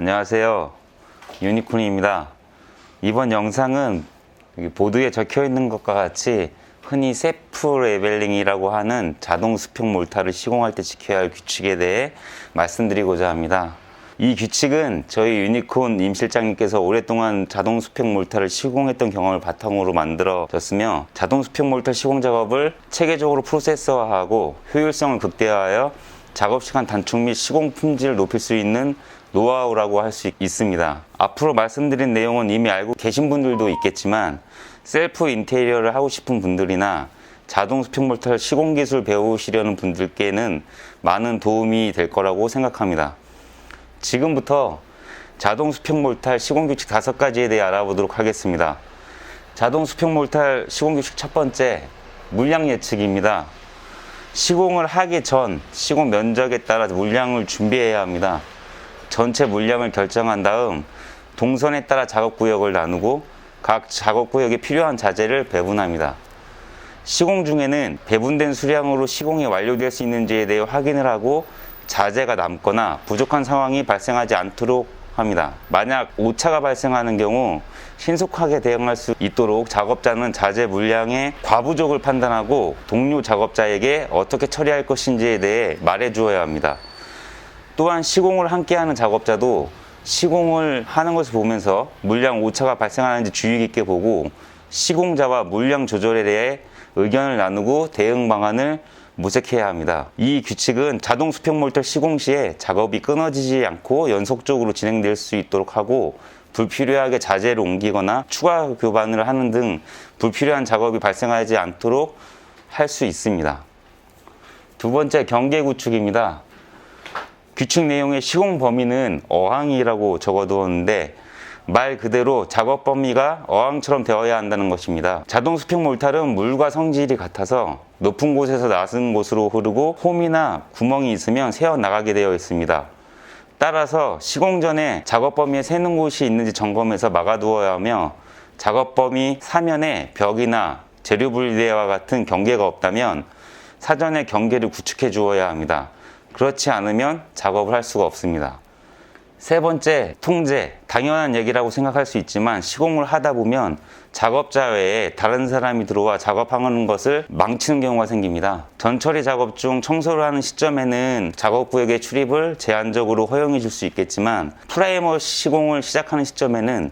안녕하세요, 유니콘입니다. 이번 영상은 보드에 적혀 있는 것과 같이 흔히 셀프 레벨링이라고 하는 자동 수평 몰타를 시공할 때 지켜야 할 규칙에 대해 말씀드리고자 합니다. 이 규칙은 저희 유니콘 임 실장님께서 오랫동안 자동 수평 몰타를 시공했던 경험을 바탕으로 만들어졌으며, 자동 수평 몰타 시공 작업을 체계적으로 프로세서화하고 효율성을 극대화하여 작업 시간 단축 및 시공 품질을 높일 수 있는 노하우라고 할 수 있습니다. 앞으로 말씀드린 내용은 이미 알고 계신 분들도 있겠지만, 셀프 인테리어를 하고 싶은 분들이나 자동 수평 몰타 시공 기술 배우시려는 분들께는 많은 도움이 될 거라고 생각합니다. 지금부터 자동 수평 몰타 시공 규칙 5가지에 대해 알아보도록 하겠습니다. 자동 수평 몰타 시공 규칙 첫 번째, 물량 예측입니다. 시공을 하기 전 시공 면적에 따라 물량을 준비해야 합니다. 전체 물량을 결정한 다음 동선에 따라 작업 구역을 나누고 각 작업 구역에 필요한 자재를 배분합니다. 시공 중에는 배분된 수량으로 시공이 완료될 수 있는지에 대해 확인을 하고 자재가 남거나 부족한 상황이 발생하지 않도록 합니다. 만약 오차가 발생하는 경우 신속하게 대응할 수 있도록 작업자는 자재 물량의 과부족을 판단하고 동료 작업자에게 어떻게 처리할 것인지에 대해 말해 주어야 합니다. 또한 시공을 함께하는 작업자도 시공을 하는 것을 보면서 물량 오차가 발생하는지 주의 깊게 보고 시공자와 물량 조절에 대해 의견을 나누고 대응 방안을 모색해야 합니다. 이 규칙은 자동 수평 몰타 시공 시에 작업이 끊어지지 않고 연속적으로 진행될 수 있도록 하고, 불필요하게 자재를 옮기거나 추가 교반을 하는 등 불필요한 작업이 발생하지 않도록 할 수 있습니다. 두 번째, 경계 구축입니다. 규칙 내용의 시공 범위는 어항이라고 적어두었는데, 말 그대로 작업 범위가 어항처럼 되어야 한다는 것입니다. 자동 수평 몰타는 물과 성질이 같아서 높은 곳에서 낮은 곳으로 흐르고 홈이나 구멍이 있으면 새어 나가게 되어 있습니다. 따라서 시공 전에 작업 범위에 새는 곳이 있는지 점검해서 막아두어야 하며, 작업 범위 사면에 벽이나 재료 분리대와 같은 경계가 없다면 사전에 경계를 구축해 주어야 합니다. 그렇지 않으면 작업을 할 수가 없습니다. 세 번째, 통제. 당연한 얘기라고 생각할 수 있지만 시공을 하다 보면 작업자 외에 다른 사람이 들어와 작업하는 것을 망치는 경우가 생깁니다. 전처리 작업 중 청소를 하는 시점에는 작업 구역의 출입을 제한적으로 허용해 줄 수 있겠지만, 프라이머 시공을 시작하는 시점에는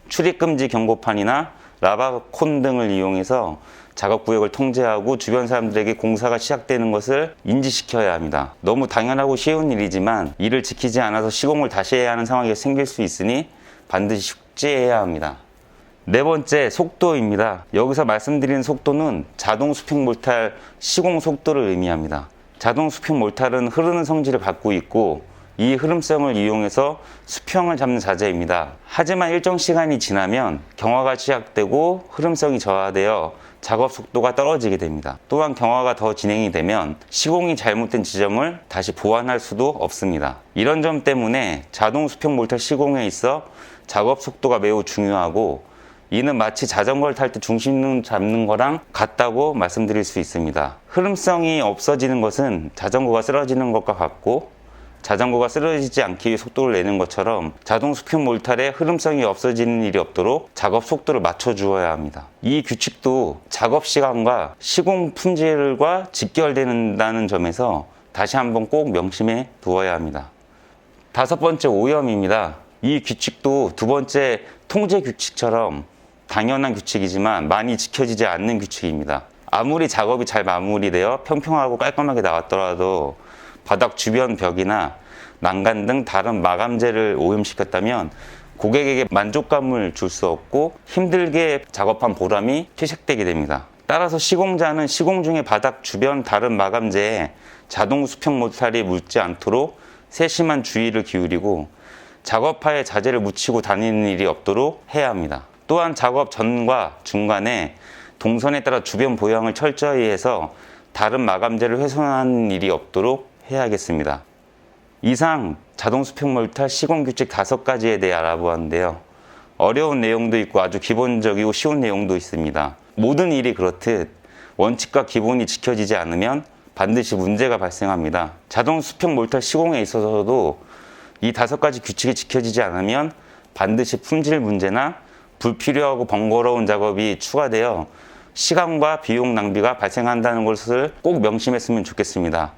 출입금지 경고판이나 라바콘 등을 이용해서 작업 구역을 통제하고 주변 사람들에게 공사가 시작되는 것을 인지시켜야 합니다. 너무 당연하고 쉬운 일이지만 이를 지키지 않아서 시공을 다시 해야 하는 상황이 생길 수 있으니 반드시 숙지해야 합니다. 네 번째, 속도입니다. 여기서 말씀드리는 속도는 자동 수평 몰타 시공 속도를 의미합니다. 자동 수평 몰타는 흐르는 성질을 갖고 있고 이 흐름성을 이용해서 수평을 잡는 자재입니다. 하지만 일정 시간이 지나면 경화가 시작되고 흐름성이 저하되어 작업 속도가 떨어지게 됩니다. 또한 경화가 더 진행이 되면 시공이 잘못된 지점을 다시 보완할 수도 없습니다. 이런 점 때문에 자동 수평 몰타 시공에 있어 작업 속도가 매우 중요하고, 이는 마치 자전거를 탈 때 중심 잡는 거랑 같다고 말씀드릴 수 있습니다. 흐름성이 없어지는 것은 자전거가 쓰러지는 것과 같고, 자전거가 쓰러지지 않기 위해 속도를 내는 것처럼 자동 수평 몰타의 흐름성이 없어지는 일이 없도록 작업 속도를 맞춰 주어야 합니다. 이 규칙도 작업 시간과 시공 품질과 직결된다는 점에서 다시 한번 꼭 명심해 두어야 합니다. 다섯 번째, 오염입니다. 이 규칙도 두 번째 통제 규칙처럼 당연한 규칙이지만 많이 지켜지지 않는 규칙입니다. 아무리 작업이 잘 마무리되어 평평하고 깔끔하게 나왔더라도 바닥 주변 벽이나 난간 등 다른 마감재를 오염시켰다면 고객에게 만족감을 줄 수 없고 힘들게 작업한 보람이 퇴색되게 됩니다. 따라서 시공자는 시공 중에 바닥 주변 다른 마감재에 자동 수평 몰타를 묻지 않도록 세심한 주의를 기울이고 작업하에 자재를 묻히고 다니는 일이 없도록 해야 합니다. 또한 작업 전과 중간에 동선에 따라 주변 보양을 철저히 해서 다른 마감재를 훼손하는 일이 없도록 해야겠습니다. 이상 자동 수평 몰타 시공 규칙 5가지에 대해 알아보았는데요. 어려운 내용도 있고 아주 기본적이고 쉬운 내용도 있습니다. 모든 일이 그렇듯 원칙과 기본이 지켜지지 않으면 반드시 문제가 발생합니다. 자동 수평 몰타 시공에 있어서도 이 5가지 규칙이 지켜지지 않으면 반드시 품질 문제나 불필요하고 번거로운 작업이 추가되어 시간과 비용 낭비가 발생한다는 것을 꼭 명심했으면 좋겠습니다.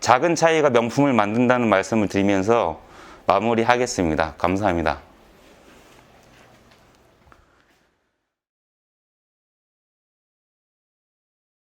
작은 차이가 명품을 만든다는 말씀을 드리면서 마무리하겠습니다. 감사합니다.